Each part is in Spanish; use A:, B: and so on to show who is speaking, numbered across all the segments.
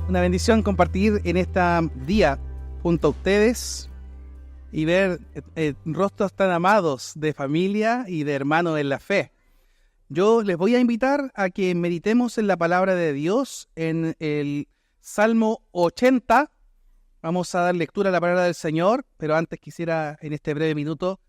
A: Una bendición compartir en este día junto a ustedes y ver rostros tan amados de familia y de hermanos en la fe. Yo les voy a invitar a que meditemos en la palabra de Dios en el Salmo 80. Vamos a dar lectura a la palabra del Señor, pero antes quisiera en este breve minuto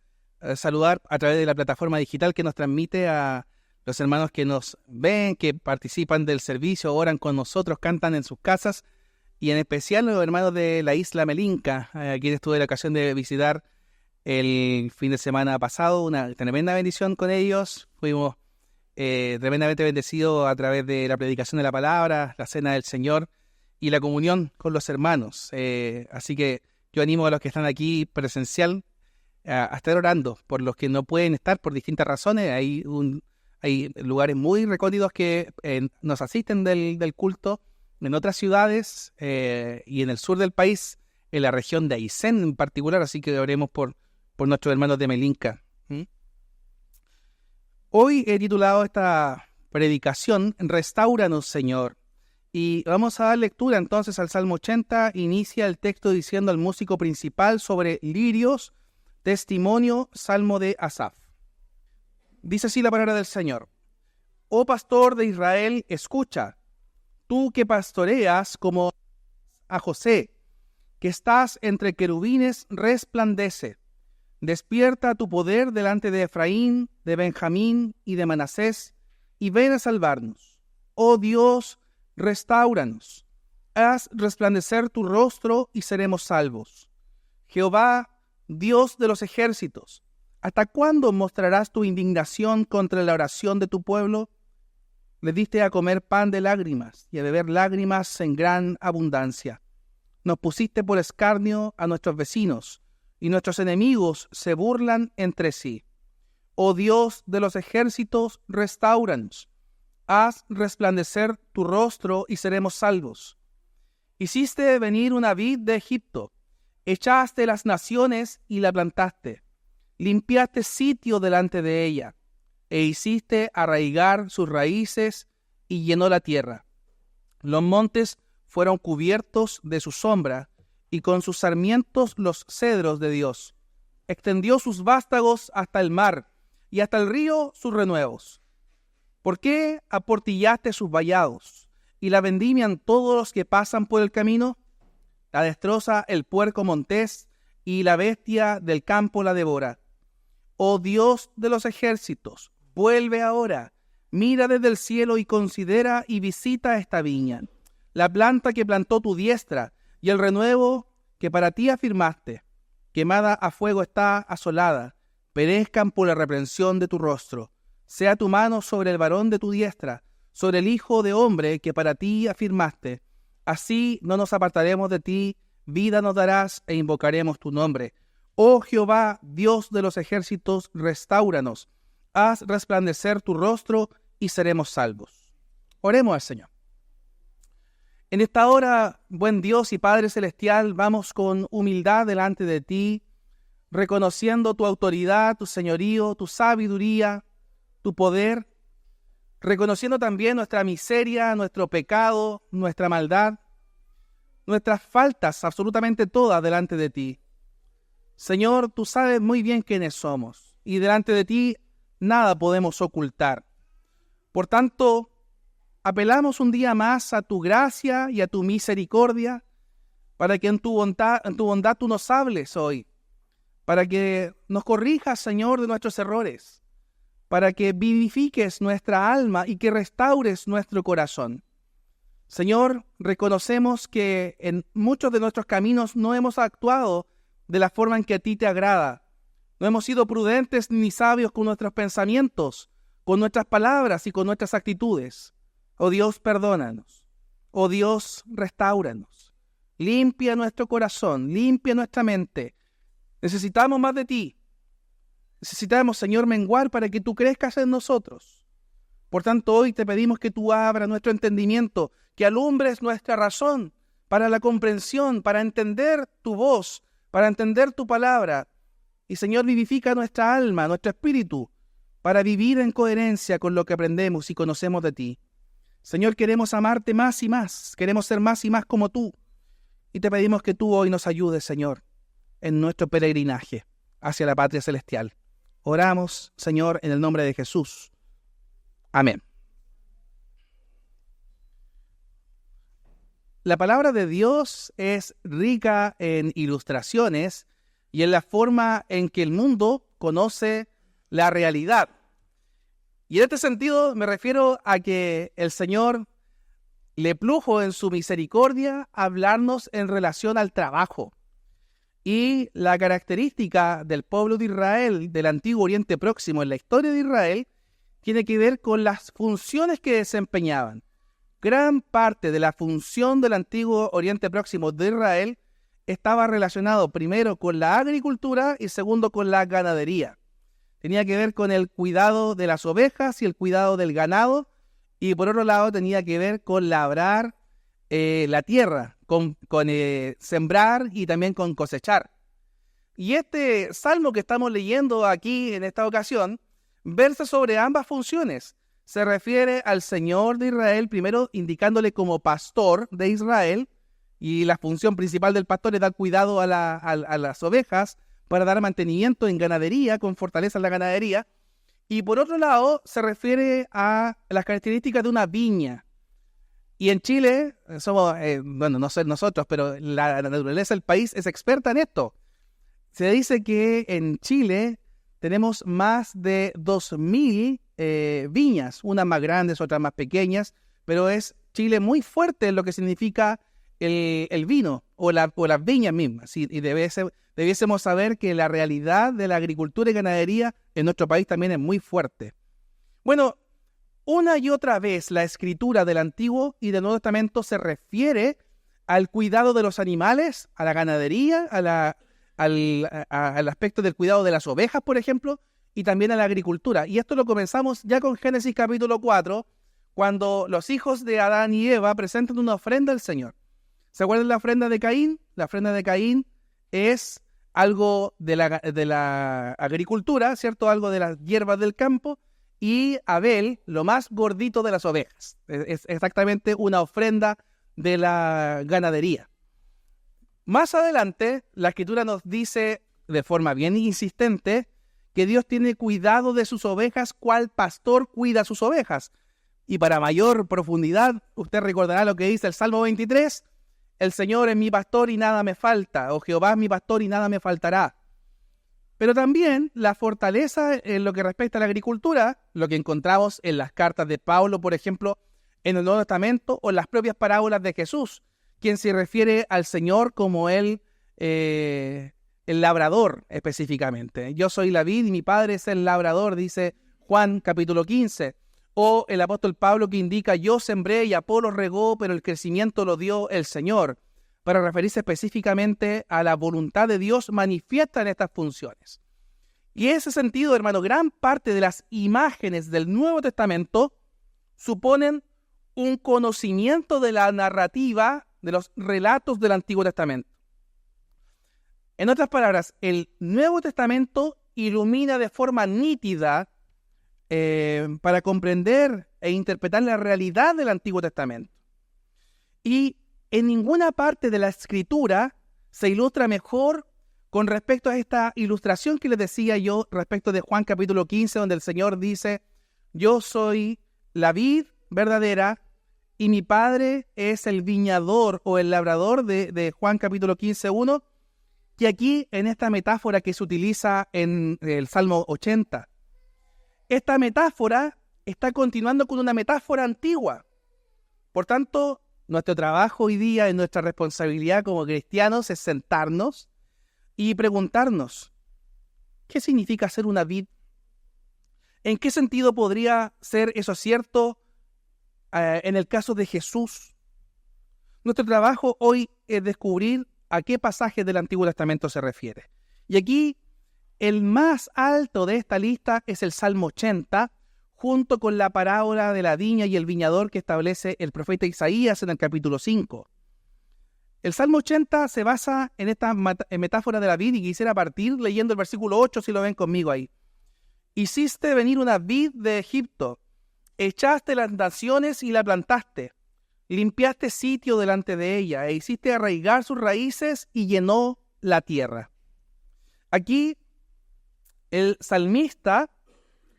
A: saludar a través de la plataforma digital que nos transmite a los hermanos que nos ven, que participan del servicio, oran con nosotros, cantan en sus casas, y en especial los hermanos de la isla Melinka, a quienes tuve la ocasión de visitar el fin de semana pasado. Una tremenda bendición con ellos. Fuimos tremendamente bendecidos a través de la predicación de la palabra, la cena del Señor y la comunión con los hermanos. Así que yo animo a los que están aquí presencial a estar orando por los que no pueden estar por distintas razones. Hay lugares muy recónditos que nos asisten del culto en otras ciudades y en el sur del país, en la región de Aysén en particular, así que oremos por nuestros hermanos de Melinka. Hoy he titulado esta predicación Restáuranos, Señor, y vamos a dar lectura entonces al Salmo 80. Inicia el texto diciendo al músico principal sobre lirios, testimonio, Salmo de Asaf. Dice así la palabra del Señor: Oh pastor de Israel, escucha, tú que pastoreas como a José, que estás entre querubines, resplandece. Despierta tu poder delante de Efraín, de Benjamín y de Manasés, y ven a salvarnos. Oh Dios, restáuranos. Haz resplandecer tu rostro y seremos salvos. Jehová, Dios de los ejércitos, ¿hasta cuándo mostrarás tu indignación contra la oración de tu pueblo? Le diste a comer pan de lágrimas y a beber lágrimas en gran abundancia. Nos pusiste por escarnio a nuestros vecinos, y nuestros enemigos se burlan entre sí. Oh Dios de los ejércitos, restáuranos. Haz resplandecer tu rostro y seremos salvos. Hiciste venir una vid de Egipto, echaste las naciones y la plantaste. Limpiaste sitio delante de ella, e hiciste arraigar sus raíces y llenó la tierra. Los montes fueron cubiertos de su sombra, y con sus sarmientos los cedros de Dios. Extendió sus vástagos hasta el mar, y hasta el río sus renuevos. ¿Por qué aportillaste sus vallados, y la vendimian todos los que pasan por el camino? La destroza el puerco montés, y la bestia del campo la devora. Oh Dios de los ejércitos, vuelve ahora, mira desde el cielo y considera y visita esta viña, la planta que plantó tu diestra y el renuevo que para ti afirmaste. Quemada a fuego está asolada, perezcan por la reprensión de tu rostro. Sea tu mano sobre el varón de tu diestra, sobre el hijo de hombre que para ti afirmaste. Así no nos apartaremos de ti, vida nos darás e invocaremos tu nombre. Oh Jehová, Dios de los ejércitos, restáuranos. Haz resplandecer tu rostro y seremos salvos. Oremos al Señor. En esta hora, buen Dios y Padre Celestial, vamos con humildad delante de ti, reconociendo tu autoridad, tu señorío, tu sabiduría, tu poder, reconociendo también nuestra miseria, nuestro pecado, nuestra maldad, nuestras faltas, absolutamente todas delante de ti. Señor, tú sabes muy bien quiénes somos, y delante de ti nada podemos ocultar. Por tanto, apelamos un día más a tu gracia y a tu misericordia, para que en tu bondad tú nos hables hoy, para que nos corrijas, Señor, de nuestros errores, para que vivifiques nuestra alma y que restaures nuestro corazón. Señor, reconocemos que en muchos de nuestros caminos no hemos actuado de la forma en que a ti te agrada. No hemos sido prudentes ni sabios con nuestros pensamientos, con nuestras palabras y con nuestras actitudes. Oh Dios, perdónanos. Oh Dios, restáuranos. Limpia nuestro corazón, limpia nuestra mente. Necesitamos más de ti. Necesitamos, Señor, menguar para que tú crezcas en nosotros. Por tanto, hoy te pedimos que tú abras nuestro entendimiento, que alumbres nuestra razón para la comprensión, para entender tu voz, para entender tu palabra. Y, Señor, vivifica nuestra alma, nuestro espíritu, para vivir en coherencia con lo que aprendemos y conocemos de ti. Señor, queremos amarte más y más, queremos ser más y más como tú. Y te pedimos que tú hoy nos ayudes, Señor, en nuestro peregrinaje hacia la patria celestial. Oramos, Señor, en el nombre de Jesús. Amén. La palabra de Dios es rica en ilustraciones y en la forma en que el mundo conoce la realidad. Y en este sentido me refiero a que el Señor le plujo en su misericordia hablarnos en relación al trabajo. Y la característica del pueblo de Israel, del antiguo Oriente Próximo, en la historia de Israel, tiene que ver con las funciones que desempeñaban. Gran parte de la función del antiguo Oriente Próximo de Israel estaba relacionado primero con la agricultura y segundo con la ganadería. Tenía que ver con el cuidado de las ovejas y el cuidado del ganado, y por otro lado tenía que ver con labrar la tierra, con sembrar y también con cosechar. Y este salmo que estamos leyendo aquí en esta ocasión versa sobre ambas funciones. Se refiere al Señor de Israel, primero indicándole como pastor de Israel, y la función principal del pastor es dar cuidado a las ovejas para dar mantenimiento en ganadería, con fortaleza en la ganadería. Y por otro lado, se refiere a las características de una viña. Y en Chile, somos, no sé nosotros, pero la naturaleza del país es experta en esto. Se dice que en Chile tenemos más de 2.000 viñas, unas más grandes, otras más pequeñas, pero es Chile muy fuerte en lo que significa el vino o las viñas mismas. ¿Sí? Y debiésemos saber que la realidad de la agricultura y ganadería en nuestro país también es muy fuerte. Bueno, una y otra vez la escritura del Antiguo y del Nuevo Testamento se refiere al cuidado de los animales, a la ganadería, al aspecto del cuidado de las ovejas, por ejemplo, y también a la agricultura. Y esto lo comenzamos ya con Génesis capítulo 4, cuando los hijos de Adán y Eva presentan una ofrenda al Señor. ¿Se acuerdan la ofrenda de Caín? La ofrenda de Caín es algo de la agricultura, ¿cierto? Algo de las hierbas del campo, y Abel, lo más gordito de las ovejas. Es exactamente una ofrenda de la ganadería. Más adelante, la Escritura nos dice de forma bien insistente que Dios tiene cuidado de sus ovejas, cual pastor cuida sus ovejas. Y para mayor profundidad, usted recordará lo que dice el Salmo 23, el Señor es mi pastor y nada me falta, o Jehová es mi pastor y nada me faltará. Pero también la fortaleza en lo que respecta a la agricultura, lo que encontramos en las cartas de Pablo, por ejemplo, en el Nuevo Testamento, o en las propias parábolas de Jesús, quien se refiere al Señor como el labrador específicamente. Yo soy la vid y mi padre es el labrador, dice Juan capítulo 15. O el apóstol Pablo que indica, yo sembré y Apolo regó, pero el crecimiento lo dio el Señor, para referirse específicamente a la voluntad de Dios manifiesta en estas funciones. Y en ese sentido, hermano, gran parte de las imágenes del Nuevo Testamento suponen un conocimiento de la narrativa de los relatos del Antiguo Testamento. En otras palabras, el Nuevo Testamento ilumina de forma nítida para comprender e interpretar la realidad del Antiguo Testamento. Y en ninguna parte de la Escritura se ilustra mejor con respecto a esta ilustración que les decía yo respecto de Juan capítulo 15, donde el Señor dice, yo soy la vid verdadera y mi Padre es el viñador o el labrador de Juan capítulo 15, 1, que aquí en esta metáfora que se utiliza en el Salmo 80. Esta metáfora está continuando con una metáfora antigua. Por tanto, nuestro trabajo hoy día y nuestra responsabilidad como cristianos es sentarnos y preguntarnos, ¿qué significa ser una vid? ¿En qué sentido podría ser eso cierto en el caso de Jesús? Nuestro trabajo hoy es descubrir a qué pasaje del Antiguo Testamento se refiere. Y aquí el más alto de esta lista es el Salmo 80, junto con la parábola de la viña y el viñador que establece el profeta Isaías en el capítulo 5. El Salmo 80 se basa en esta metáfora de la vid y quisiera partir leyendo el versículo 8, si lo ven conmigo ahí. Hiciste venir una vid de Egipto Echaste las naciones y la plantaste. Limpiaste sitio delante de ella e hiciste arraigar sus raíces y llenó la tierra. Aquí el salmista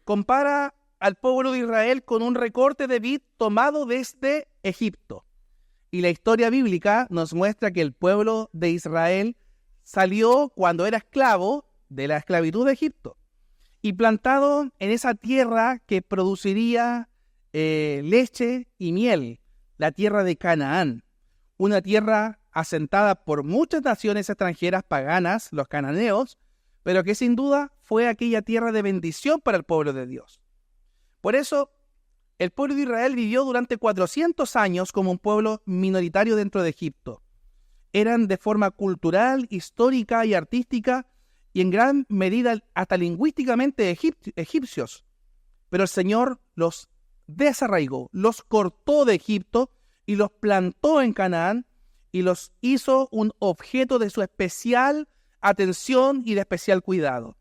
A: compara al pueblo de Israel con un recorte de vid tomado desde Egipto. Y la historia bíblica nos muestra que el pueblo de Israel salió cuando era esclavo de la esclavitud de Egipto y plantado en esa tierra que produciría leche y miel, la tierra de Canaán, una tierra asentada por muchas naciones extranjeras paganas, los cananeos, pero que sin duda fue aquella tierra de bendición para el pueblo de Dios. Por eso, el pueblo de Israel vivió durante 400 años como un pueblo minoritario dentro de Egipto. Eran de forma cultural, histórica y artística, y en gran medida hasta lingüísticamente egipcios. Pero el Señor los desarraigó, los cortó de Egipto y los plantó en Canaán y los hizo un objeto de su especial atención y de especial cuidado.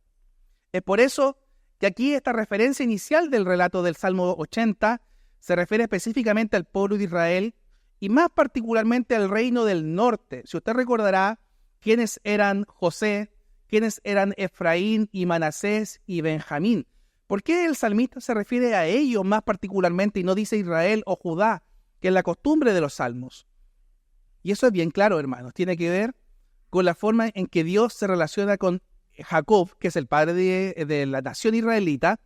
A: Es por eso que aquí esta referencia inicial del relato del Salmo 80 se refiere específicamente al pueblo de Israel y más particularmente al reino del norte. Si usted recordará quiénes eran José, quiénes eran Efraín y Manasés y Benjamín. ¿Por qué el salmista se refiere a ellos más particularmente y no dice Israel o Judá, que es la costumbre de los salmos? Y eso es bien claro, hermanos. Tiene que ver con la forma en que Dios se relaciona con Jacob, que es el padre de la nación israelita,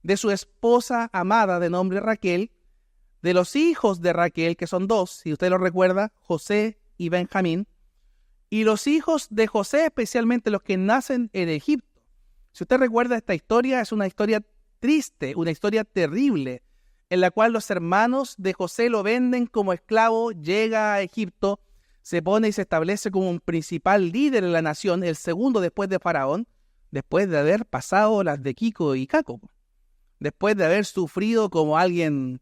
A: de su esposa amada de nombre Raquel, de los hijos de Raquel, que son dos, si usted lo recuerda, José y Benjamín, y los hijos de José, especialmente los que nacen en Egipto. Si usted recuerda esta historia, es una historia triste, una historia terrible, en la cual los hermanos de José lo venden como esclavo, llega a Egipto, se pone y se establece como un principal líder en la nación, el segundo después de Faraón, después de haber pasado las de Kiko y Caco, después de haber sufrido como alguien,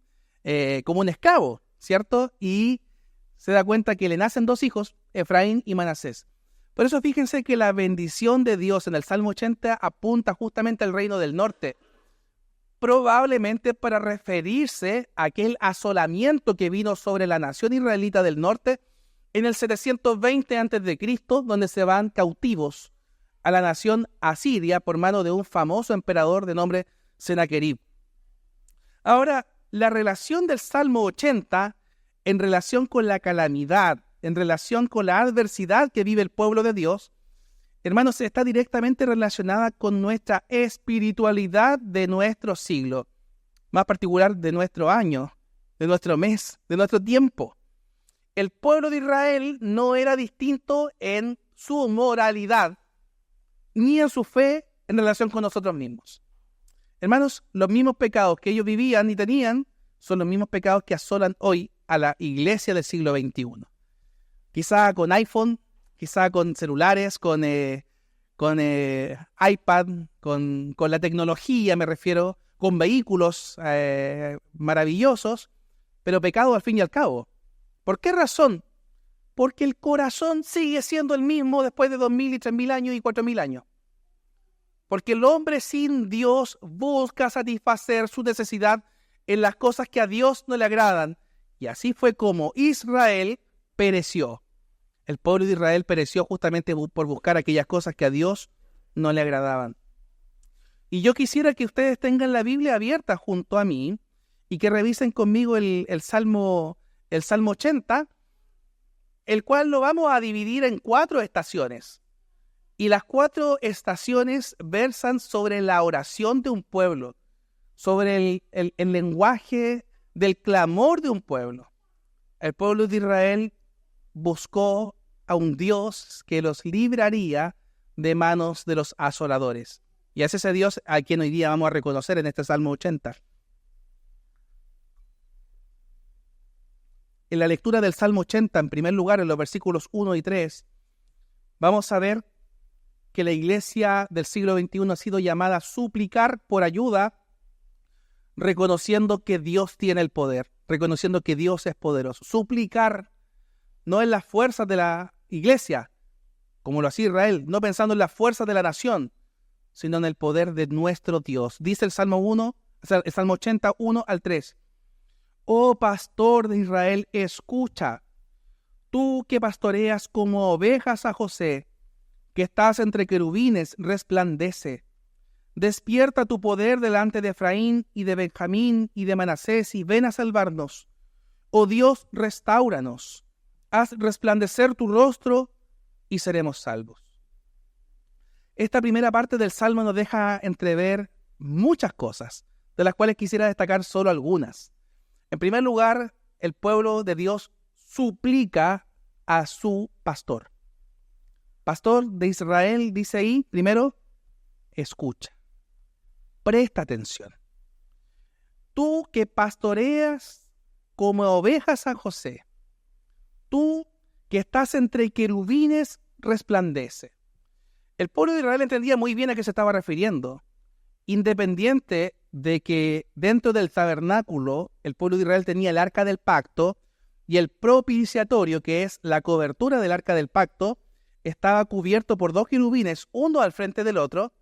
A: como un esclavo, ¿cierto? Y se da cuenta que le nacen dos hijos, Efraín y Manasés. Por eso fíjense que la bendición de Dios en el Salmo 80 apunta justamente al reino del norte, probablemente para referirse a aquel asolamiento que vino sobre la nación israelita del norte en el 720 a.C., donde se van cautivos a la nación asiria por mano de un famoso emperador de nombre Sennacherib. Ahora, la relación del Salmo 80 en relación con la calamidad, en relación con la adversidad que vive el pueblo de Dios, hermanos, está directamente relacionada con nuestra espiritualidad de nuestro siglo, más particular de nuestro año, de nuestro mes, de nuestro tiempo. El pueblo de Israel no era distinto en su moralidad, ni en su fe en relación con nosotros mismos. Hermanos, los mismos pecados que ellos vivían y tenían son los mismos pecados que asolan hoy a la iglesia del siglo XXI. Quizá con iPhone, quizá con celulares, con iPad, con la tecnología me refiero, con vehículos maravillosos, pero pecado al fin y al cabo. ¿Por qué razón? Porque el corazón sigue siendo el mismo después de 2000 y 3000 años y 4000 años. Porque el hombre sin Dios busca satisfacer su necesidad en las cosas que a Dios no le agradan. Y así fue como Israel pereció. El pueblo de Israel pereció justamente por buscar aquellas cosas que a Dios no le agradaban. Y yo quisiera que ustedes tengan la Biblia abierta junto a mí y que revisen conmigo el Salmo 80, el cual lo vamos a dividir en 4 estaciones. Y las 4 estaciones versan sobre la oración de un pueblo, sobre el lenguaje del clamor de un pueblo. El pueblo de Israel buscó a un Dios que los libraría de manos de los asoladores. Y es ese Dios a quien hoy día vamos a reconocer en este Salmo 80. En la lectura del Salmo 80, en primer lugar, en los versículos 1 y 3, vamos a ver que la iglesia del siglo XXI ha sido llamada a suplicar por ayuda, reconociendo que Dios tiene el poder, reconociendo que Dios es poderoso. Suplicar no en las fuerzas de la iglesia, como lo hacía Israel, no pensando en las fuerzas de la nación, sino en el poder de nuestro Dios. Dice el Salmo 1, El Salmo 80, 1 al 3. Oh pastor de Israel, escucha. Tú que pastoreas como ovejas a José, que estás entre querubines, resplandece. Despierta tu poder delante de Efraín y de Benjamín y de Manasés y ven a salvarnos. Oh Dios, restáuranos. Haz resplandecer tu rostro y seremos salvos. Esta primera parte del Salmo nos deja entrever muchas cosas, de las cuales quisiera destacar solo algunas. En primer lugar, el pueblo de Dios suplica a su pastor. Pastor de Israel, dice ahí, primero, escucha. Presta atención. Tú que pastoreas como ovejas a José, tú que estás entre querubines, resplandece. El pueblo de Israel entendía muy bien a qué se estaba refiriendo. Independiente de que dentro del tabernáculo el pueblo de Israel tenía el arca del pacto y el propiciatorio, que es la cobertura del arca del pacto, estaba cubierto por dos querubines, uno al frente del otro.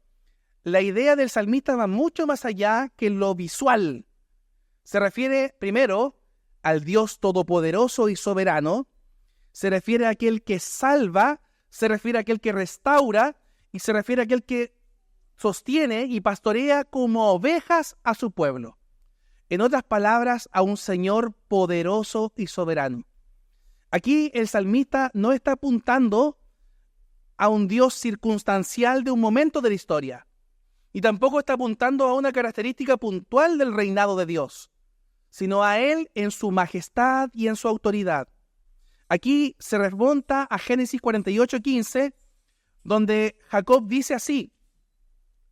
A: La idea del salmista va mucho más allá que lo visual. Se refiere primero al Dios todopoderoso y soberano, se refiere a aquel que salva, se refiere a aquel que restaura y se refiere a aquel que sostiene y pastorea como ovejas a su pueblo. En otras palabras, a un Señor poderoso y soberano. Aquí el salmista no está apuntando a un Dios circunstancial de un momento de la historia, y tampoco está apuntando a una característica puntual del reinado de Dios, sino a Él en su majestad y en su autoridad. Aquí se remonta a Génesis 48:15, donde Jacob dice así: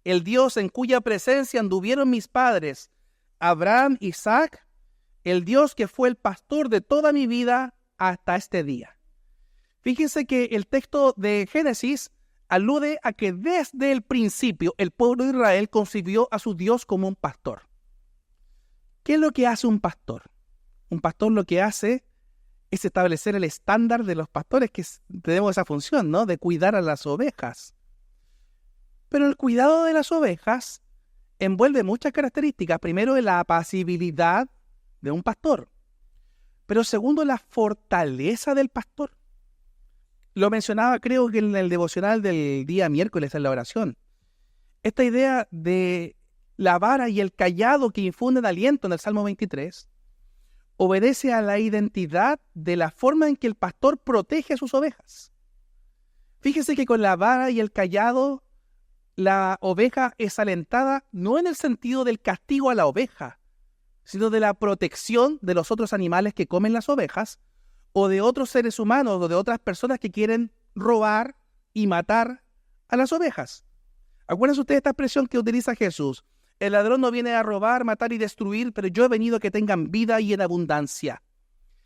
A: el Dios en cuya presencia anduvieron mis padres, Abraham, Isaac, el Dios que fue el pastor de toda mi vida hasta este día. Fíjense que el texto de Génesis alude a que desde el principio el pueblo de Israel concibió a su Dios como un pastor. ¿Qué es lo que hace un pastor? Un pastor lo que hace es establecer el estándar de los pastores, que tenemos esa función, ¿no?, de cuidar a las ovejas. Pero el cuidado de las ovejas envuelve muchas características. Primero, la apacibilidad de un pastor. Pero segundo, la fortaleza del pastor. Lo mencionaba, creo que en el devocional del día miércoles en la oración. Esta idea de la vara y el cayado que infunden aliento en el Salmo 23 obedece a la identidad de la forma en que el pastor protege a sus ovejas. Fíjese que con la vara y el cayado, la oveja es alentada no en el sentido del castigo a la oveja, sino de la protección de los otros animales que comen las ovejas, o de otros seres humanos, o de otras personas que quieren robar y matar a las ovejas. Acuérdense ustedes esta expresión que utiliza Jesús: el ladrón no viene a robar, matar y destruir, pero yo he venido a que tengan vida y en abundancia.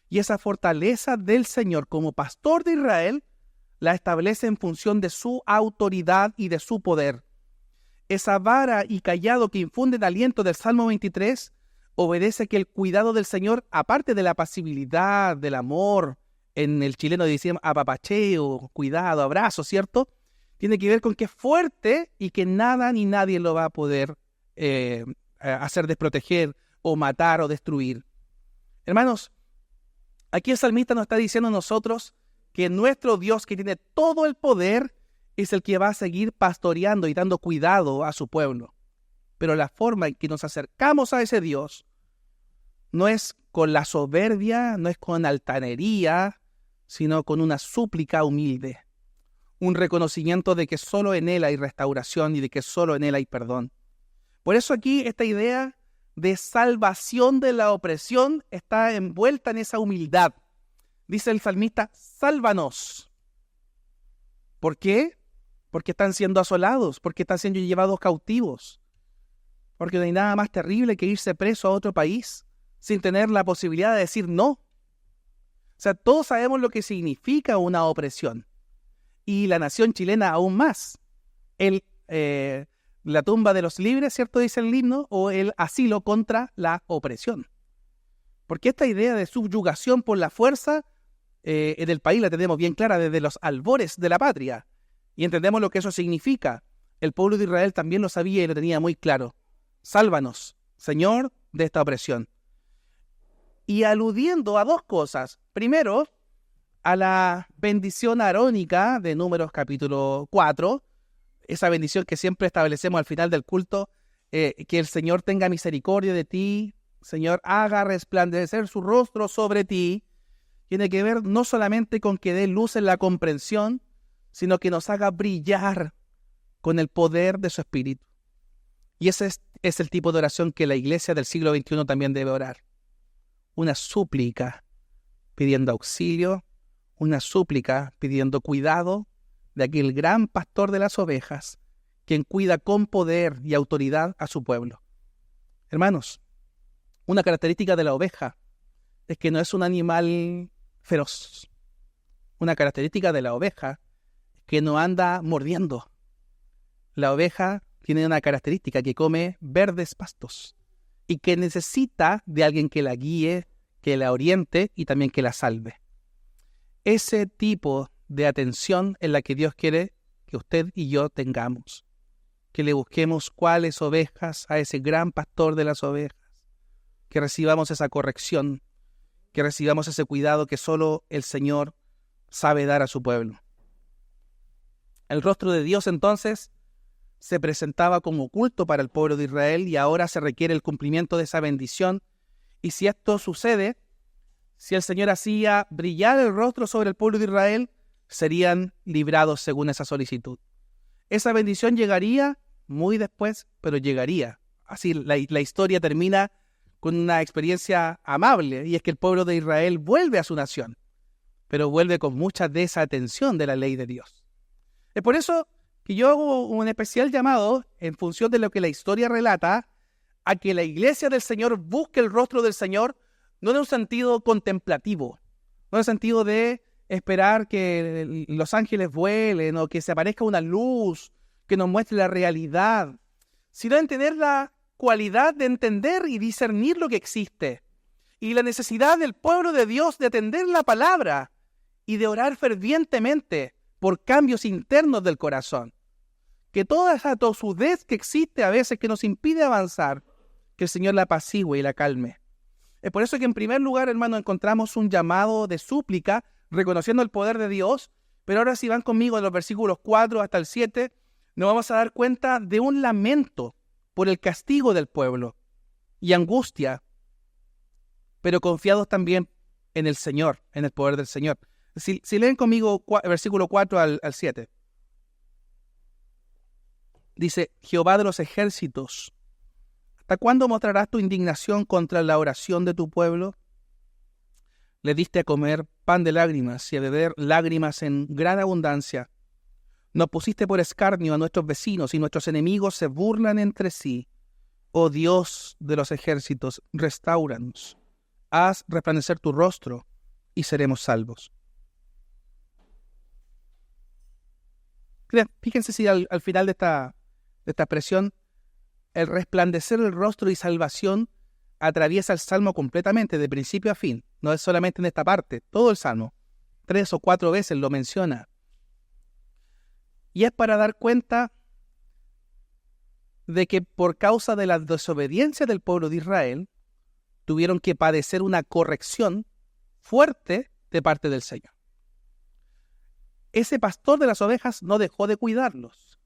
A: Y esa fortaleza del Señor como pastor de Israel la establece en función de su autoridad y de su poder. Esa vara y cayado que infunden aliento del Salmo 23 obedece que el cuidado del Señor, aparte de la pasibilidad, del amor, en el chileno decíamos apapacheo, cuidado, abrazo, ¿cierto?, tiene que ver con que es fuerte y que nada ni nadie lo va a poder hacer desproteger o matar o destruir. Hermanos, aquí el salmista nos está diciendo a nosotros que nuestro Dios, que tiene todo el poder, es el que va a seguir pastoreando y dando cuidado a su pueblo. Pero la forma en que nos acercamos a ese Dios no es con la soberbia, no es con altanería, sino con una súplica humilde, un reconocimiento de que solo en Él hay restauración y de que solo en Él hay perdón. Por eso aquí esta idea de salvación de la opresión está envuelta en esa humildad. Dice el salmista: sálvanos. ¿Por qué? Porque están siendo asolados, porque están siendo llevados cautivos, porque no hay nada más terrible que irse preso a otro país sin tener la posibilidad de decir no. O sea, todos sabemos lo que significa una opresión, y la nación chilena aún más. La tumba de los libres, ¿cierto?, dice el himno, o el asilo contra la opresión. Porque esta idea de subyugación por la fuerza en el país la tenemos bien clara desde los albores de la patria, y entendemos lo que eso significa. El pueblo de Israel también lo sabía y lo tenía muy claro. Sálvanos, Señor de esta opresión. Y aludiendo a dos cosas. Primero, a la bendición arónica de Números capítulo 4, esa bendición que siempre establecemos al final del culto, que el Señor tenga misericordia de ti, Señor, haga resplandecer su rostro sobre ti, tiene que ver no solamente con que dé luz en la comprensión, sino que nos haga brillar con el poder de su Espíritu. Y ese es el tipo de oración que la iglesia del siglo XXI también debe orar. Una súplica pidiendo auxilio, una súplica pidiendo cuidado de aquel gran pastor de las ovejas, quien cuida con poder y autoridad a su pueblo. Hermanos, una característica de la oveja es que no es un animal feroz. Una característica de la oveja es que no anda mordiendo. La oveja tiene una característica que come verdes pastos y que necesita de alguien que la guíe, que la oriente y también que la salve. Ese tipo de atención es la que Dios quiere que usted y yo tengamos. Que le busquemos cuáles ovejas a ese gran pastor de las ovejas. Que recibamos esa corrección, que recibamos ese cuidado que solo el Señor sabe dar a su pueblo. El rostro de Dios entonces se presentaba como oculto para el pueblo de Israel y ahora se requiere el cumplimiento de esa bendición. Y si esto sucede, si el Señor hacía brillar el rostro sobre el pueblo de Israel, serían librados según esa solicitud. Esa bendición llegaría muy después, pero llegaría. Así la historia termina con una experiencia amable, y es que el pueblo de Israel vuelve a su nación, pero vuelve con mucha desatención de la ley de Dios. Es por eso que yo hago un especial llamado, en función de lo que la historia relata, a que la iglesia del Señor busque el rostro del Señor, no en un sentido contemplativo, no en el sentido de esperar que los ángeles vuelen o que se aparezca una luz que nos muestre la realidad, sino en tener la cualidad de entender y discernir lo que existe y la necesidad del pueblo de Dios de atender la palabra y de orar fervientemente por cambios internos del corazón. Que toda esa tosudez que existe a veces que nos impide avanzar, que el Señor la apacigüe y la calme. Es por eso que en primer lugar, hermano, encontramos un llamado de súplica, reconociendo el poder de Dios, pero ahora si van conmigo de los versículos 4 hasta el 7, nos vamos a dar cuenta de un lamento por el castigo del pueblo y angustia, pero confiados también en el Señor, en el poder del Señor. Si leen conmigo versículo 4 al 7. Dice, Jehová de los ejércitos, ¿hasta cuándo mostrarás tu indignación contra la oración de tu pueblo? Le diste a comer pan de lágrimas y a beber lágrimas en gran abundancia. Nos pusiste por escarnio a nuestros vecinos y nuestros enemigos se burlan entre sí. Oh Dios de los ejércitos, restáuranos. Haz resplandecer tu rostro y seremos salvos. Fíjense si al final de esta expresión, el resplandecer el rostro y salvación atraviesa el Salmo completamente, de principio a fin. No es solamente en esta parte, todo el Salmo. 3 o 4 veces lo menciona. Y es para dar cuenta de que por causa de la desobediencia del pueblo de Israel, tuvieron que padecer una corrección fuerte de parte del Señor. Ese pastor de las ovejas no dejó de cuidarlos.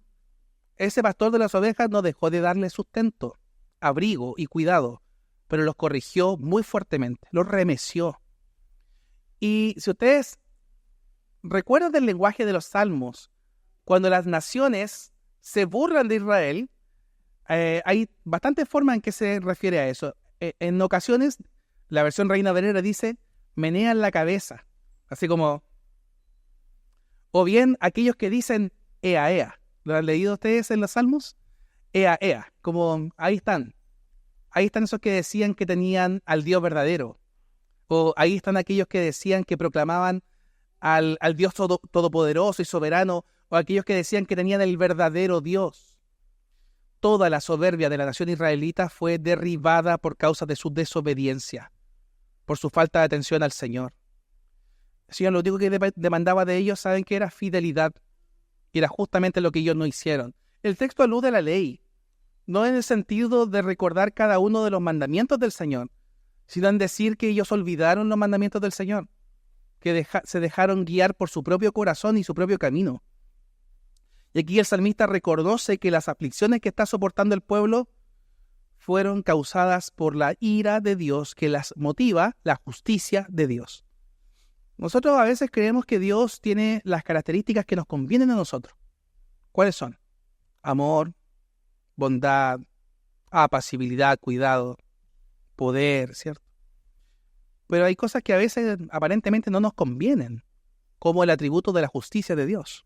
A: Ese pastor de las ovejas no dejó de darles sustento, abrigo y cuidado, pero los corrigió muy fuertemente, los remeció. Y si ustedes recuerdan del lenguaje de los salmos, cuando las naciones se burlan de Israel, hay bastantes formas en que se refiere a eso. En ocasiones, la versión Reina Valera dice, menean la cabeza, así como, o bien aquellos que dicen, ea, ea. ¿Lo han leído ustedes en los salmos? Ea, ea, como ahí están esos que decían que tenían al Dios verdadero, o ahí están aquellos que decían que proclamaban al Dios todopoderoso y soberano, o aquellos que decían que tenían el verdadero Dios. Toda la soberbia de la nación israelita fue derribada por causa de su desobediencia, por su falta de atención al Señor. El Señor lo único que demandaba de ellos, ¿saben qué era? Fidelidad. Y era justamente lo que ellos no hicieron. El texto alude a la ley, no en el sentido de recordar cada uno de los mandamientos del Señor, sino en decir que ellos olvidaron los mandamientos del Señor, que se dejaron guiar por su propio corazón y su propio camino. Y aquí el salmista reconoce que las aflicciones que está soportando el pueblo fueron causadas por la ira de Dios que las motiva, la justicia de Dios. Nosotros a veces creemos que Dios tiene las características que nos convienen a nosotros. ¿Cuáles son? Amor, bondad, apacibilidad, cuidado, poder, ¿cierto? Pero hay cosas que a veces aparentemente no nos convienen, como el atributo de la justicia de Dios.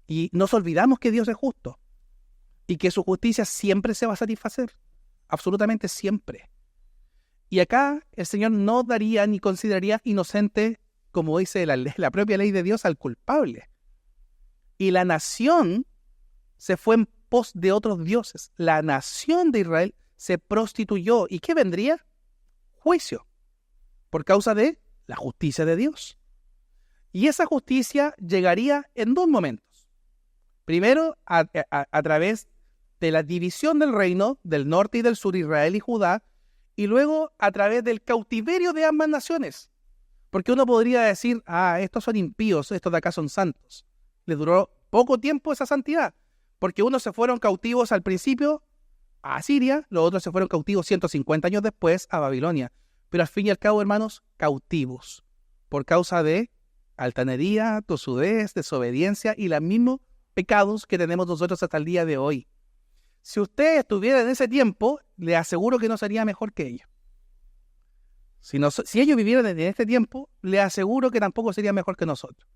A: Y nos olvidamos que Dios es justo y que su justicia siempre se va a satisfacer, absolutamente siempre. Y acá el Señor no daría ni consideraría inocente, como dice la propia ley de Dios, al culpable. Y la nación se fue en pos de otros dioses. La nación de Israel se prostituyó. ¿Y qué vendría? Juicio, por causa de la justicia de Dios. Y esa justicia llegaría en dos momentos. Primero, a través de la división del reino, del norte y del sur, Israel y Judá, y luego a través del cautiverio de ambas naciones. Porque uno podría decir, estos son impíos, estos de acá son santos. Les duró poco tiempo esa santidad, porque unos se fueron cautivos al principio a Asiria, los otros se fueron cautivos 150 años después a Babilonia. Pero al fin y al cabo, hermanos, cautivos, por causa de altanería, tosudez, desobediencia y los mismos pecados que tenemos nosotros hasta el día de hoy. Si usted estuviera en ese tiempo, le aseguro que no sería mejor que ellos. Si ellos vivieran en este tiempo, le aseguro que tampoco sería mejor que nosotros.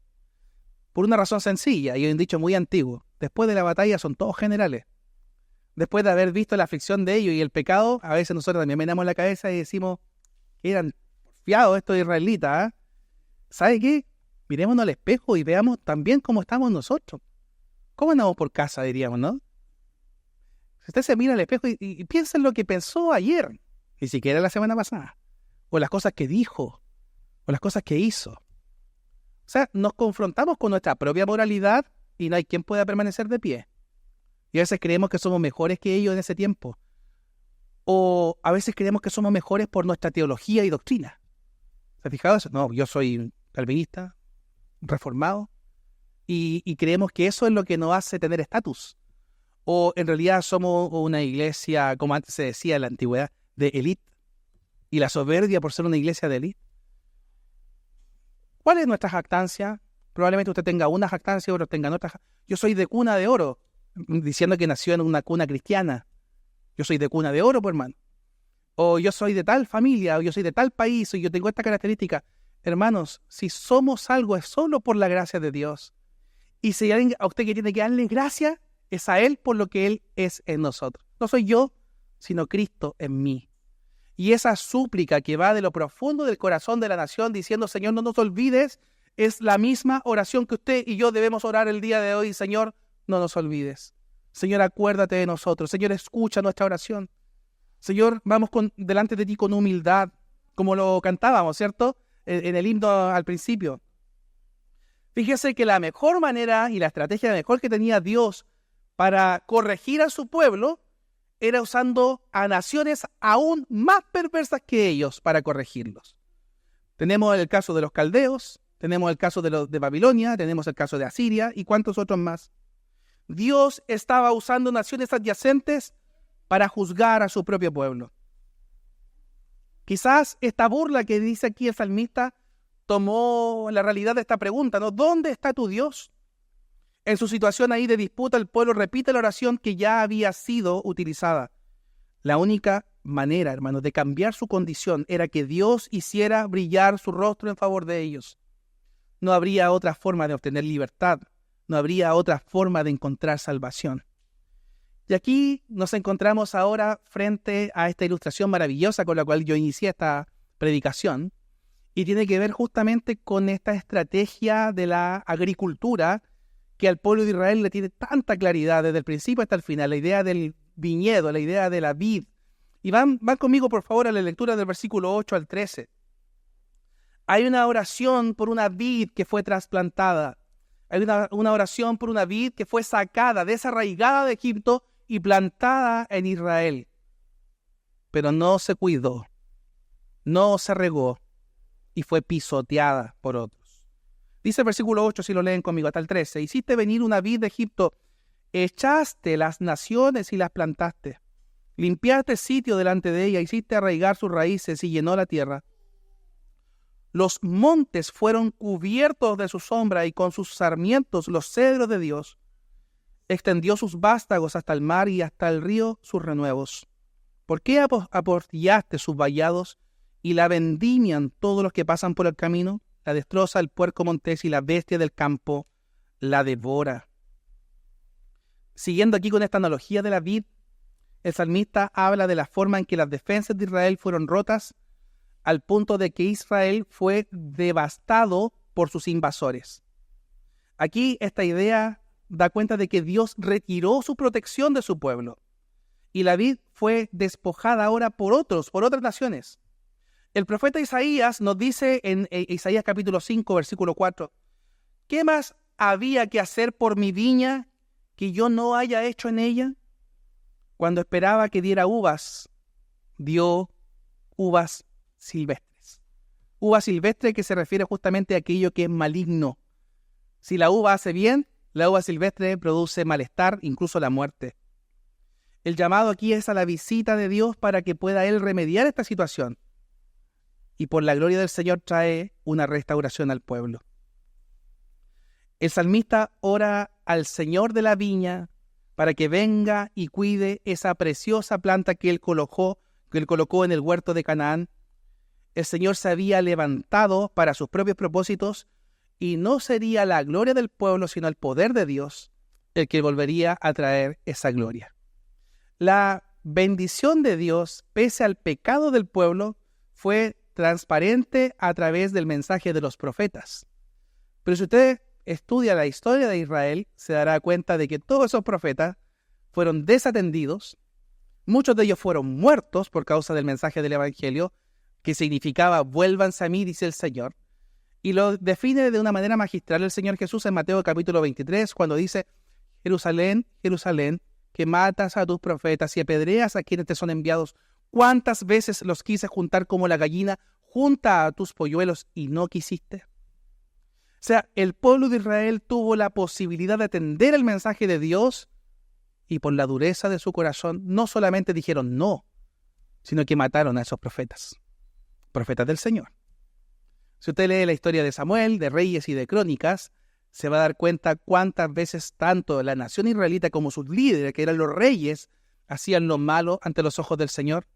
A: Por una razón sencilla, y un dicho muy antiguo: después de la batalla son todos generales. Después de haber visto la aflicción de ellos y el pecado, a veces nosotros también miramos la cabeza y decimos que eran porfiados estos israelitas. ¿Sabe qué? Mirémonos al espejo y veamos también cómo estamos nosotros. ¿Cómo andamos por casa, diríamos, no? Si usted se mira al espejo y piensa en lo que pensó ayer, ni siquiera la semana pasada, o las cosas que dijo, o las cosas que hizo. O sea, nos confrontamos con nuestra propia moralidad y no hay quien pueda permanecer de pie. Y a veces creemos que somos mejores que ellos en ese tiempo. O a veces creemos que somos mejores por nuestra teología y doctrina. ¿Se ha fijado eso? No, yo soy calvinista, reformado, y creemos que eso es lo que nos hace tener estatus. O en realidad somos una iglesia, como antes se decía en la antigüedad, de élite. Y la soberbia por ser una iglesia de élite. ¿Cuál es nuestra jactancia? Probablemente usted tenga una jactancia, otros tengan otra. Yo soy de cuna de oro, diciendo que nació en una cuna cristiana. Yo soy de cuna de oro, pues, hermano. O yo soy de tal familia, o yo soy de tal país, o yo tengo esta característica. Hermanos, si somos algo es solo por la gracia de Dios. Y si hay alguien a usted que tiene que darle gracia, es a Él por lo que Él es en nosotros. No soy yo, sino Cristo en mí. Y esa súplica que va de lo profundo del corazón de la nación diciendo: Señor, no nos olvides, es la misma oración que usted y yo debemos orar el día de hoy. Señor, no nos olvides. Señor, acuérdate de nosotros. Señor, escucha nuestra oración. Señor, vamos delante de ti con humildad, como lo cantábamos, ¿cierto? En el himno al principio. Fíjese que la mejor manera y la estrategia mejor que tenía Dios para corregir a su pueblo era usando a naciones aún más perversas que ellos para corregirlos. Tenemos el caso de los caldeos, tenemos el caso de Babilonia, tenemos el caso de Asiria y cuántos otros más. Dios estaba usando naciones adyacentes para juzgar a su propio pueblo. Quizás esta burla que dice aquí el salmista tomó la realidad de esta pregunta, ¿no? ¿Dónde está tu Dios? En su situación ahí de disputa, el pueblo repite la oración que ya había sido utilizada. La única manera, hermanos, de cambiar su condición era que Dios hiciera brillar su rostro en favor de ellos. No habría otra forma de obtener libertad. No habría otra forma de encontrar salvación. Y aquí nos encontramos ahora frente a esta ilustración maravillosa con la cual yo inicié esta predicación, y tiene que ver justamente con esta estrategia de la agricultura que al pueblo de Israel le tiene tanta claridad desde el principio hasta el final, la idea del viñedo, la idea de la vid. Y van conmigo, por favor, a la lectura del versículo 8 al 13. Hay una oración por una vid que fue trasplantada. Hay una oración por una vid que fue sacada, desarraigada de Egipto y plantada en Israel, pero no se cuidó, no se regó y fue pisoteada por otros. Dice el versículo 8, si lo leen conmigo, hasta el 13. Hiciste venir una vid de Egipto, echaste las naciones y las plantaste. Limpiaste el sitio delante de ella, hiciste arraigar sus raíces y llenó la tierra. Los montes fueron cubiertos de su sombra y con sus sarmientos los cedros de Dios. Extendió sus vástagos hasta el mar y hasta el río sus renuevos. ¿Por qué aportillaste sus vallados y la vendimian todos los que pasan por el camino? La destroza el puerco montés y la bestia del campo la devora. Siguiendo aquí con esta analogía de la vid, el salmista habla de la forma en que las defensas de Israel fueron rotas al punto de que Israel fue devastado por sus invasores. Aquí esta idea da cuenta de que Dios retiró su protección de su pueblo y la vid fue despojada ahora por otras naciones. El profeta Isaías nos dice en Isaías capítulo 5, versículo 4, ¿qué más había que hacer por mi viña que yo no haya hecho en ella? Cuando esperaba que diera uvas, dio uvas silvestres. Uva silvestre que se refiere justamente a aquello que es maligno. Si la uva hace bien, la uva silvestre produce malestar, incluso la muerte. El llamado aquí es a la visita de Dios para que pueda Él remediar esta situación. Y por la gloria del Señor trae una restauración al pueblo. El salmista ora al Señor de la viña para que venga y cuide esa preciosa planta que él colocó en el huerto de Canaán. El Señor se había levantado para sus propios propósitos y no sería la gloria del pueblo, sino el poder de Dios el que volvería a traer esa gloria. La bendición de Dios, pese al pecado del pueblo, fue transparente a través del mensaje de los profetas. Pero si usted estudia la historia de Israel, se dará cuenta de que todos esos profetas fueron desatendidos. Muchos de ellos fueron muertos por causa del mensaje del Evangelio, que significaba vuélvanse a mí, dice el Señor. Y lo define de una manera magistral el Señor Jesús en Mateo capítulo 23, cuando dice, Jerusalén, Jerusalén, que matas a tus profetas y apedreas a quienes te son enviados. ¿Cuántas veces los quise juntar como la gallina junta a tus polluelos y no quisiste? O sea, el pueblo de Israel tuvo la posibilidad de atender el mensaje de Dios y por la dureza de su corazón no solamente dijeron no, sino que mataron a esos profetas del Señor. Si usted lee la historia de Samuel, de Reyes y de Crónicas, se va a dar cuenta cuántas veces tanto la nación israelita como sus líderes, que eran los reyes, hacían lo malo ante los ojos del Señor.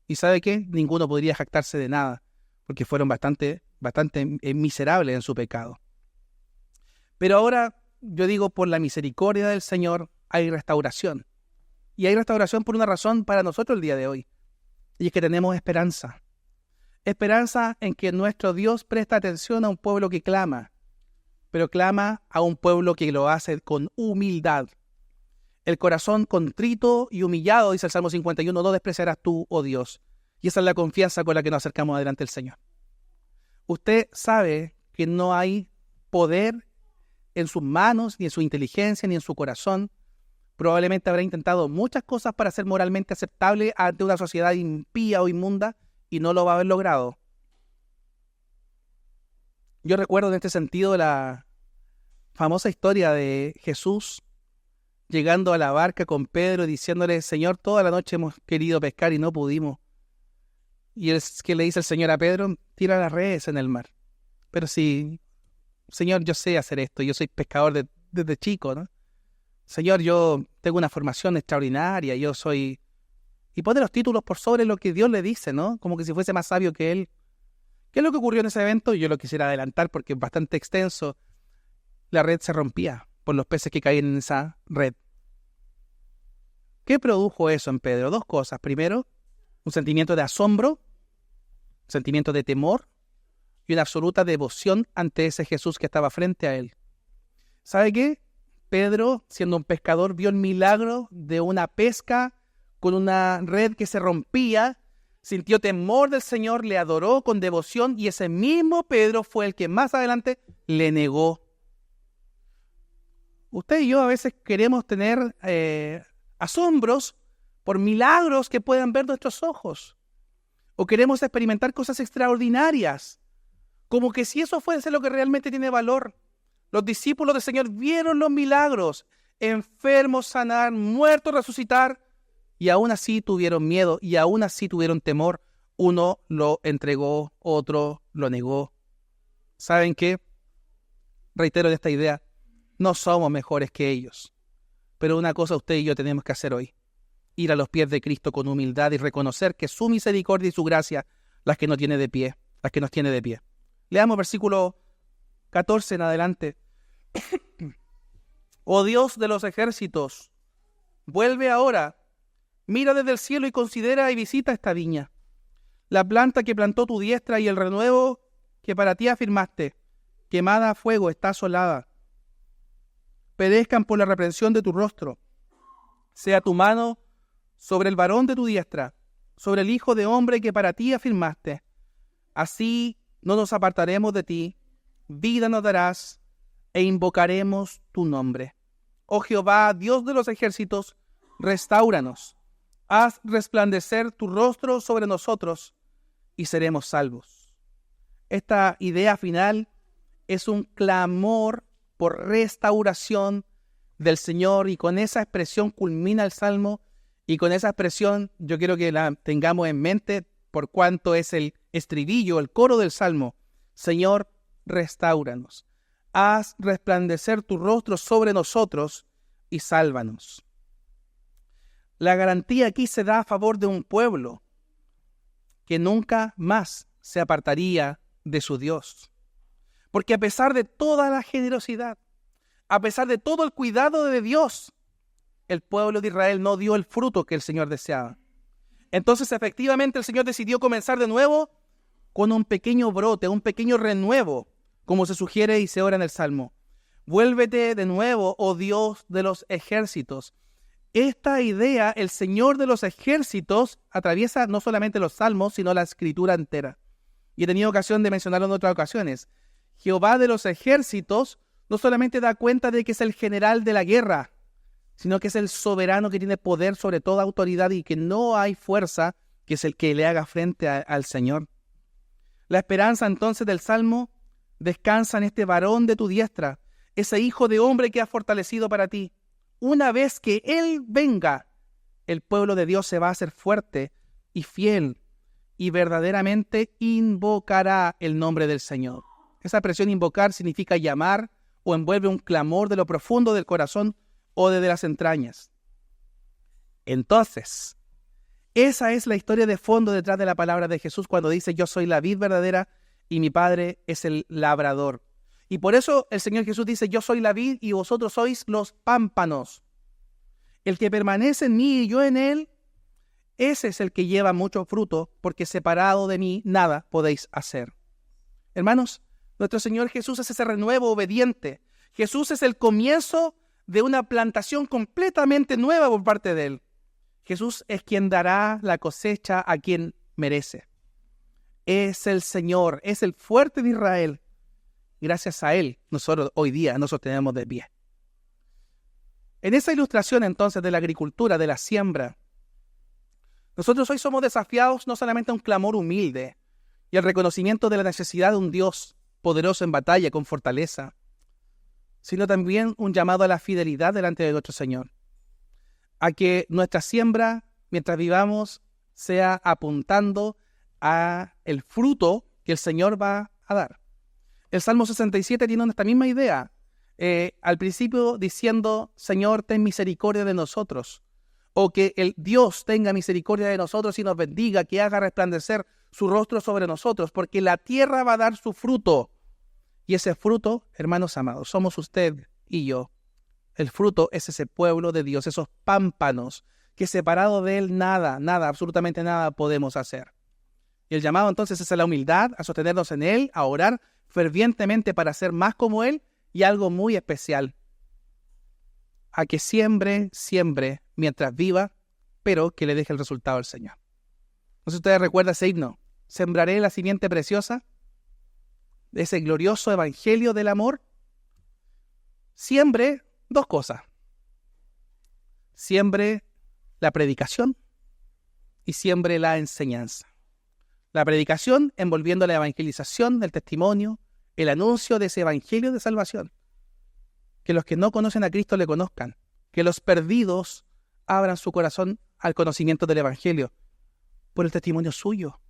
A: ¿Y sabe qué? Ninguno podría jactarse de nada, porque fueron bastante miserables en su pecado. Pero ahora, yo digo, por la misericordia del Señor, hay restauración. Y hay restauración por una razón para nosotros el día de hoy. Y es que tenemos esperanza. Esperanza en que nuestro Dios presta atención a un pueblo que clama, pero clama a un pueblo que lo hace con humildad. El corazón contrito y humillado, dice el Salmo 51, no despreciarás tú, oh Dios. Y esa es la confianza con la que nos acercamos adelante al Señor. Usted sabe que no hay poder en sus manos, ni en su inteligencia, ni en su corazón. Probablemente habrá intentado muchas cosas para ser moralmente aceptable ante una sociedad impía o inmunda y no lo va a haber logrado. Yo recuerdo en este sentido la famosa historia de Jesús llegando a la barca con Pedro y diciéndole, Señor, toda la noche hemos querido pescar y no pudimos. Y es que le dice el Señor a Pedro, tira las redes en el mar. Pero sí, Señor, yo sé hacer esto, yo soy pescador desde chico, ¿no? Señor, yo tengo una formación extraordinaria, yo soy... Y pone los títulos por sobre lo que Dios le dice, ¿no? Como que si fuese más sabio que él. ¿Qué es lo que ocurrió en ese evento? Yo lo quisiera adelantar porque es bastante extenso. La red se rompía por los peces que caían en esa red. ¿Qué produjo eso en Pedro? Dos cosas. Primero, un sentimiento de asombro, un sentimiento de temor y una absoluta devoción ante ese Jesús que estaba frente a él. ¿Sabe qué? Pedro, siendo un pescador, vio el milagro de una pesca con una red que se rompía, sintió temor del Señor, le adoró con devoción y ese mismo Pedro fue el que más adelante le negó. Usted y yo a veces queremos tener asombros por milagros que puedan ver nuestros ojos. O queremos experimentar cosas extraordinarias, como que si eso fuese lo que realmente tiene valor. Los discípulos del Señor vieron los milagros, enfermos sanar, muertos resucitar, y aún así tuvieron miedo, y aún así tuvieron temor. Uno lo entregó, otro lo negó. ¿Saben qué? Reitero esta idea, no somos mejores que ellos. Pero una cosa usted y yo tenemos que hacer hoy: ir a los pies de Cristo con humildad y reconocer que su misericordia y su gracia las que nos tiene de pie. Leamos versículo 14 en adelante. Oh Dios de los ejércitos, vuelve ahora, mira desde el cielo y considera y visita esta viña, la planta que plantó tu diestra y el renuevo que para ti afirmaste, quemada a fuego está asolada. Perezcan por la reprensión de tu rostro. Sea tu mano sobre el varón de tu diestra, sobre el hijo de hombre que para ti afirmaste. Así no nos apartaremos de ti, vida nos darás, e invocaremos tu nombre. Oh Jehová, Dios de los ejércitos, restáuranos. Haz resplandecer tu rostro sobre nosotros, y seremos salvos. Esta idea final es un clamor por restauración del Señor, y con esa expresión culmina el Salmo, y con esa expresión yo quiero que la tengamos en mente por cuanto es el estribillo, el coro del Salmo. Señor, restáuranos. Haz resplandecer tu rostro sobre nosotros y sálvanos. La garantía aquí se da a favor de un pueblo que nunca más se apartaría de su Dios. Porque a pesar de toda la generosidad, a pesar de todo el cuidado de Dios, el pueblo de Israel no dio el fruto que el Señor deseaba. Entonces, efectivamente, el Señor decidió comenzar de nuevo con un pequeño brote, un pequeño renuevo, como se sugiere y se ora en el Salmo. Vuélvete de nuevo, oh Dios de los ejércitos. Esta idea, el Señor de los ejércitos, atraviesa no solamente los Salmos, sino la Escritura entera. Y he tenido ocasión de mencionarlo en otras ocasiones. Jehová de los ejércitos no solamente da cuenta de que es el general de la guerra, sino que es el soberano que tiene poder sobre toda autoridad y que no hay fuerza que es el que le haga frente al Señor. La esperanza entonces del Salmo descansa en este varón de tu diestra, ese hijo de hombre que has fortalecido para ti. Una vez que Él venga, el pueblo de Dios se va a hacer fuerte y fiel y verdaderamente invocará el nombre del Señor. Esa expresión invocar significa llamar o envuelve un clamor de lo profundo del corazón o desde las entrañas. Entonces, esa es la historia de fondo detrás de la palabra de Jesús cuando dice: yo soy la vid verdadera y mi Padre es el labrador. Y por eso el Señor Jesús dice: yo soy la vid y vosotros sois los pámpanos. El que permanece en mí y yo en él, ese es el que lleva mucho fruto, porque separado de mí nada podéis hacer. Hermanos, nuestro Señor Jesús es ese renuevo obediente. Jesús es el comienzo de una plantación completamente nueva por parte de Él. Jesús es quien dará la cosecha a quien merece. Es el Señor, es el fuerte de Israel. Gracias a Él, nosotros hoy día nos sostenemos de pie. En esa ilustración entonces de la agricultura, de la siembra, nosotros hoy somos desafiados no solamente a un clamor humilde y al reconocimiento de la necesidad de un Dios poderoso en batalla, con fortaleza, sino también un llamado a la fidelidad delante de nuestro Señor, a que nuestra siembra, mientras vivamos, sea apuntando a el fruto que el Señor va a dar. El Salmo 67 tiene esta misma idea, al principio diciendo: Señor, ten misericordia de nosotros, o que el Dios tenga misericordia de nosotros y nos bendiga, que haga resplandecer su rostro sobre nosotros, porque la tierra va a dar su fruto. Y ese fruto, hermanos amados, somos usted y yo. El fruto es ese pueblo de Dios, esos pámpanos, que separado de Él nada, absolutamente nada podemos hacer. Y el llamado entonces es a la humildad, a sostenernos en Él, a orar fervientemente para ser más como Él, y algo muy especial, a que siembre mientras viva, pero que le deje el resultado al Señor. No sé si ustedes recuerdan ese himno: sembraré la simiente preciosa de ese glorioso evangelio del amor. Siembre dos cosas. Siembre la predicación y siembre la enseñanza. La predicación envolviendo la evangelización, el testimonio, el anuncio de ese evangelio de salvación. Que los que no conocen a Cristo le conozcan. Que los perdidos abran su corazón al conocimiento del evangelio por el testimonio suyo.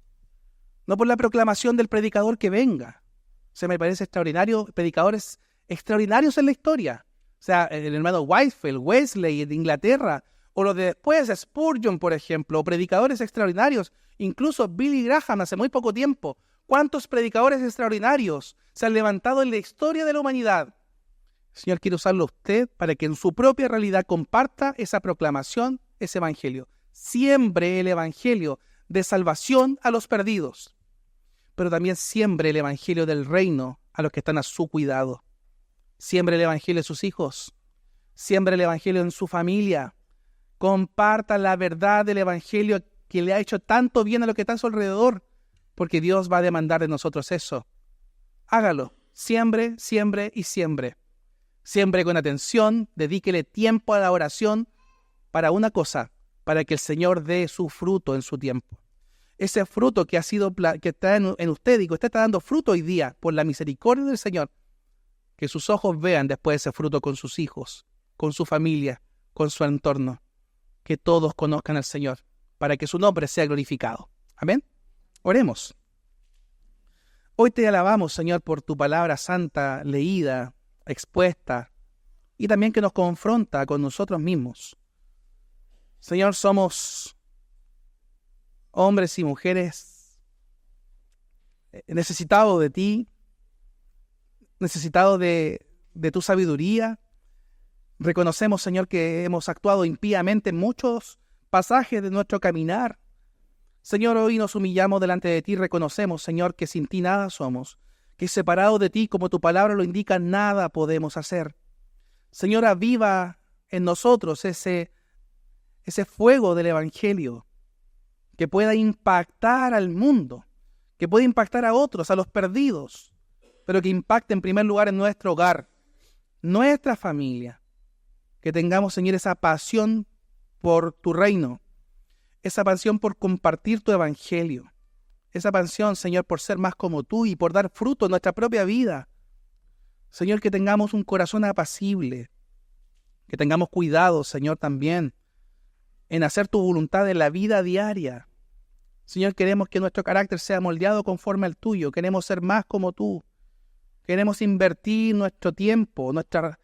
A: No por la proclamación del predicador que venga. Se me parece extraordinario, predicadores extraordinarios en la historia. O sea, el hermano Whitefield, Wesley de Inglaterra, o los de después, Spurgeon, por ejemplo, o predicadores extraordinarios, incluso Billy Graham hace muy poco tiempo. ¿Cuántos predicadores extraordinarios se han levantado en la historia de la humanidad? El Señor quiere usarlo a usted para que en su propia realidad comparta esa proclamación, ese evangelio. Siembre el evangelio de salvación a los perdidos, pero también siembre el evangelio del reino a los que están a su cuidado. Siembre el evangelio de sus hijos, siembre el evangelio en su familia, comparta la verdad del evangelio que le ha hecho tanto bien a los que están a su alrededor, porque Dios va a demandar de nosotros eso. Hágalo, siembre, siembre y siembre. Siembre con atención, dedíquele tiempo a la oración para una cosa, para que el Señor dé su fruto en su tiempo. Ese fruto que está en usted y que usted está dando fruto hoy día por la misericordia del Señor, que sus ojos vean después ese fruto con sus hijos, con su familia, con su entorno, que todos conozcan al Señor, para que su nombre sea glorificado. Amén. Oremos. Hoy te alabamos, Señor, por tu palabra santa, leída, expuesta, y también que nos confronta con nosotros mismos. Señor, somos hombres y mujeres necesitados de ti, necesitados de tu sabiduría. Reconocemos, Señor, que hemos actuado impíamente en muchos pasajes de nuestro caminar. Señor, hoy nos humillamos delante de ti, reconocemos, Señor, que sin ti nada somos, que separados de ti, como tu palabra lo indica, nada podemos hacer. Señor, aviva en nosotros ese fuego del evangelio, que pueda impactar al mundo, que pueda impactar a otros, a los perdidos, pero que impacte en primer lugar en nuestro hogar, nuestra familia. Que tengamos, Señor, esa pasión por tu reino, esa pasión por compartir tu evangelio, esa pasión, Señor, por ser más como tú y por dar fruto en nuestra propia vida. Señor, que tengamos un corazón apacible, que tengamos cuidado, Señor, también en hacer tu voluntad en la vida diaria. Señor, queremos que nuestro carácter sea moldeado conforme al tuyo, queremos ser más como tú, queremos invertir nuestro tiempo, nuestras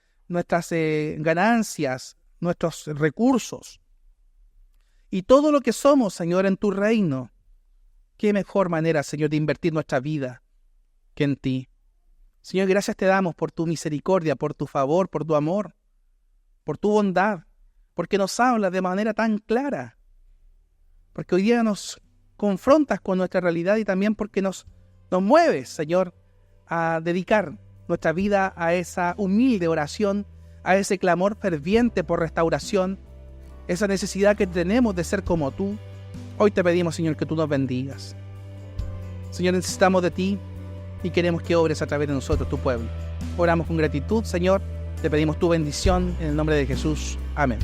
A: ganancias, nuestros recursos y todo lo que somos, Señor, en tu reino. Qué mejor manera, Señor, de invertir nuestra vida que en ti. Señor, gracias te damos por tu misericordia, por tu favor, por tu amor, por tu bondad, porque nos hablas de manera tan clara, porque hoy día nos confrontas con nuestra realidad y también porque nos mueves, Señor, a dedicar nuestra vida a esa humilde oración, a ese clamor ferviente por restauración, esa necesidad que tenemos de ser como tú. Hoy te pedimos, Señor, que tú nos bendigas. Señor, necesitamos de ti y queremos que obres a través de nosotros, tu pueblo. Oramos con gratitud, Señor. Te pedimos tu bendición en el nombre de Jesús. Amén.